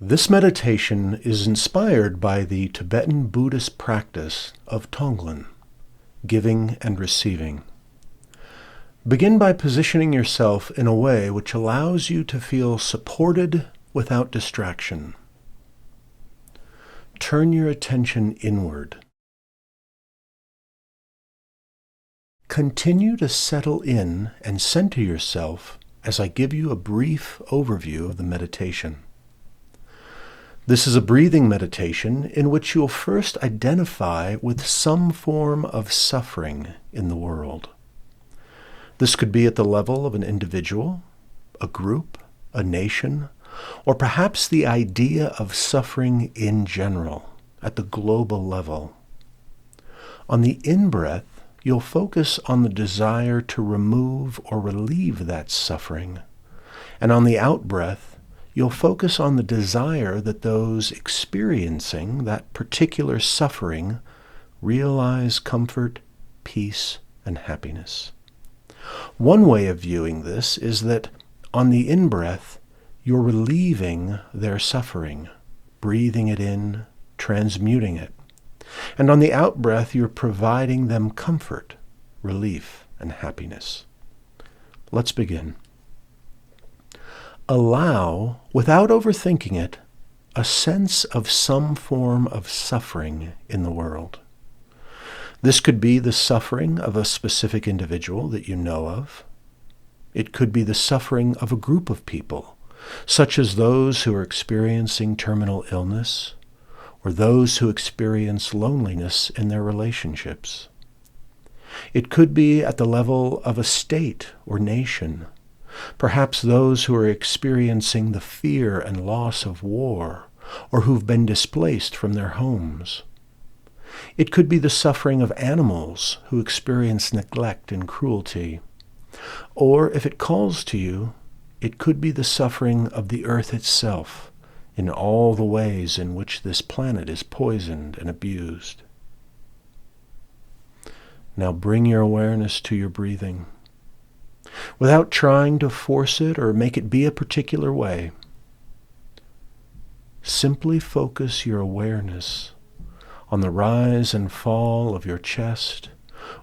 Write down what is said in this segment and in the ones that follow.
This meditation is inspired by the Tibetan Buddhist practice of Tonglen, giving and receiving. Begin by positioning yourself in a way which allows you to feel supported without distraction. Turn your attention inward. Continue to settle in and center yourself as I give you a brief overview of the meditation. This is a breathing meditation in which you'll first identify with some form of suffering in the world. This could be at the level of an individual, a group, a nation, or perhaps the idea of suffering in general, at the global level. On the in-breath, you'll focus on the desire to remove or relieve that suffering, and on the out-breath, you'll focus on the desire that those experiencing that particular suffering realize comfort, peace, and happiness. One way of viewing this is that on the in-breath, you're relieving their suffering, breathing it in, transmuting it. And on the out-breath, you're providing them comfort, relief, and happiness. Let's begin. Allow, without overthinking it, a sense of some form of suffering in the world. This could be the suffering of a specific individual that you know of. It could be the suffering of a group of people, such as those who are experiencing terminal illness, or those who experience loneliness in their relationships. It could be at the level of a state or nation, perhaps those who are experiencing the fear and loss of war, or who've been displaced from their homes. It could be the suffering of animals who experience neglect and cruelty. Or, if it calls to you, it could be the suffering of the earth itself in all the ways in which this planet is poisoned and abused. Now bring your awareness to your breathing. Without trying to force it or make it be a particular way, simply focus your awareness on the rise and fall of your chest,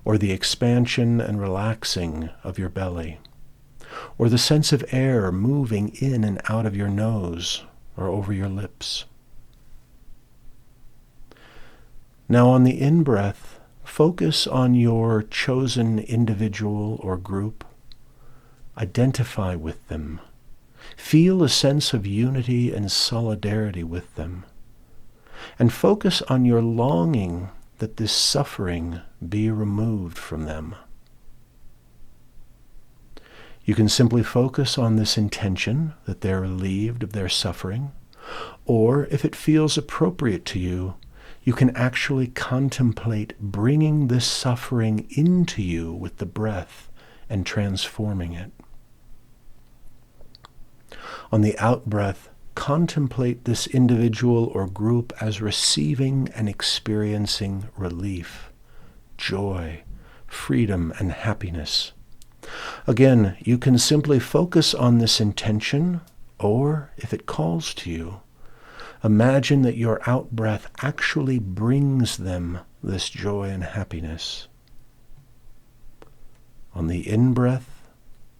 or the expansion and relaxing of your belly, or the sense of air moving in and out of your nose or over your lips. Now on the in-breath, focus on your chosen individual or group. Identify with them. Feel a sense of unity and solidarity with them. And focus on your longing that this suffering be removed from them. You can simply focus on this intention that they're relieved of their suffering, or if it feels appropriate to you, you can actually contemplate bringing this suffering into you with the breath and transforming it. On the out-breath, contemplate this individual or group as receiving and experiencing relief, joy, freedom, and happiness. Again, you can simply focus on this intention, or, if it calls to you, imagine that your out-breath actually brings them this joy and happiness. On the in-breath,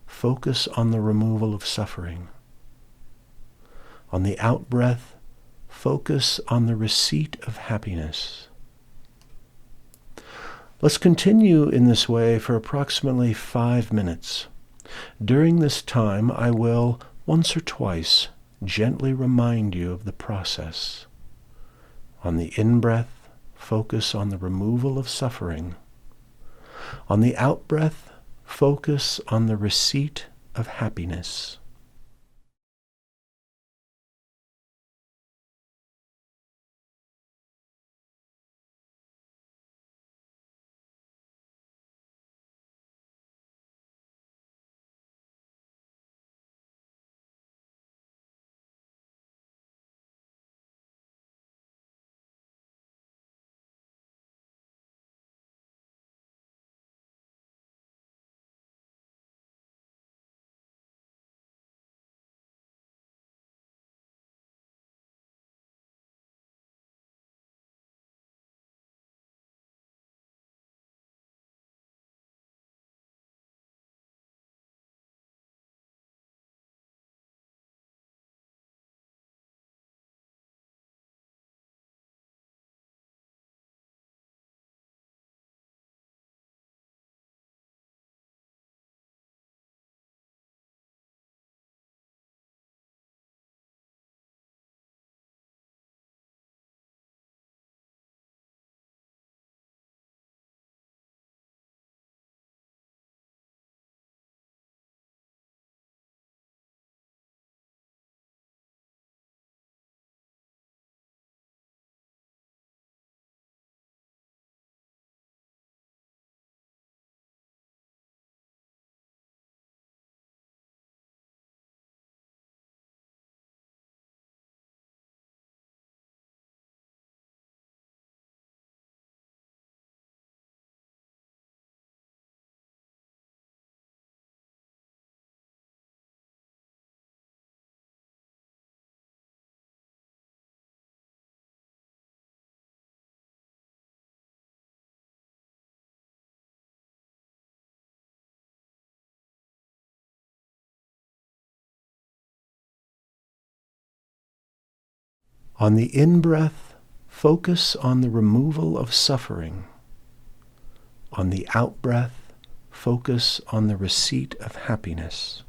focus on the removal of suffering. On the out-breath, focus on the receipt of happiness. Let's continue in this way for approximately 5 minutes. During this time, I will, once or twice, gently remind you of the process. On the in-breath, focus on the removal of suffering. On the out-breath, focus on the receipt of happiness. On the in-breath, focus on the removal of suffering. On the out-breath, focus on the receipt of happiness.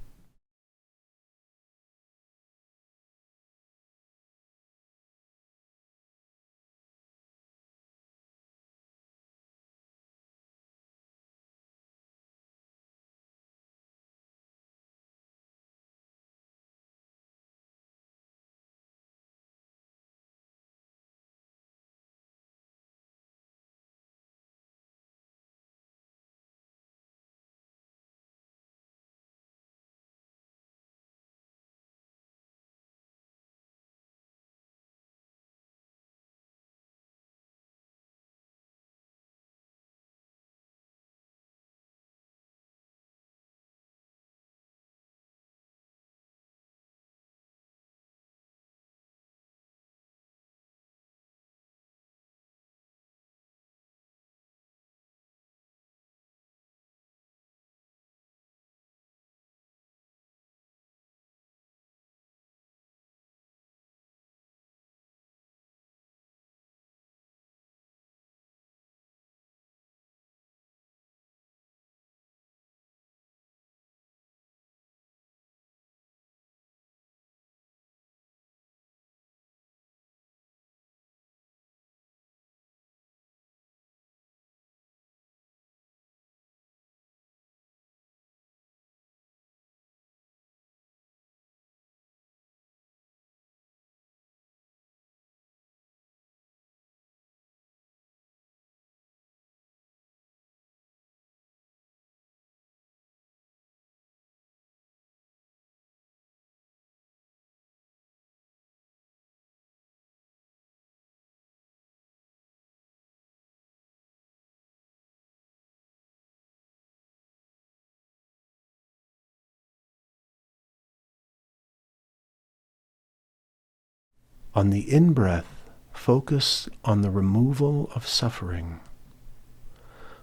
On the in-breath, focus on the removal of suffering.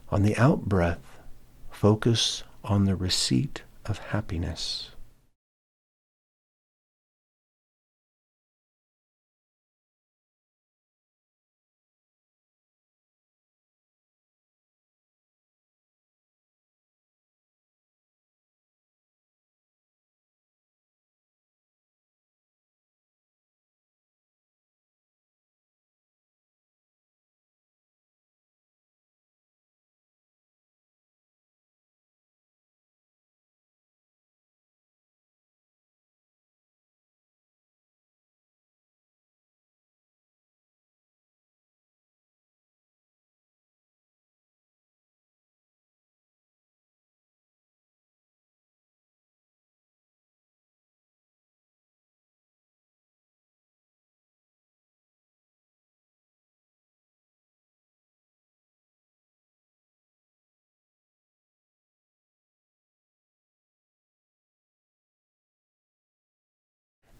On the out-breath, focus on the receipt of happiness.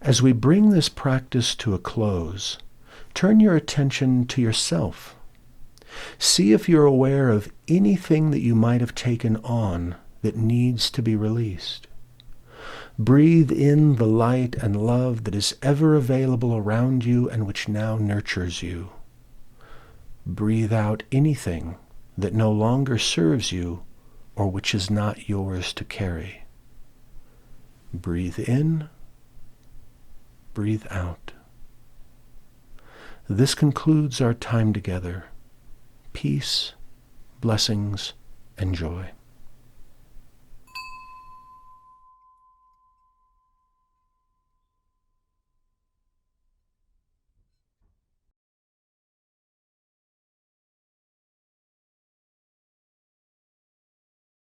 As we bring this practice to a close, turn your attention to yourself. See if you're aware of anything that you might have taken on that needs to be released. Breathe in the light and love that is ever available around you and which now nurtures you. Breathe out anything that no longer serves you or which is not yours to carry. Breathe in. Breathe out. This concludes our time together. Peace, blessings, and joy.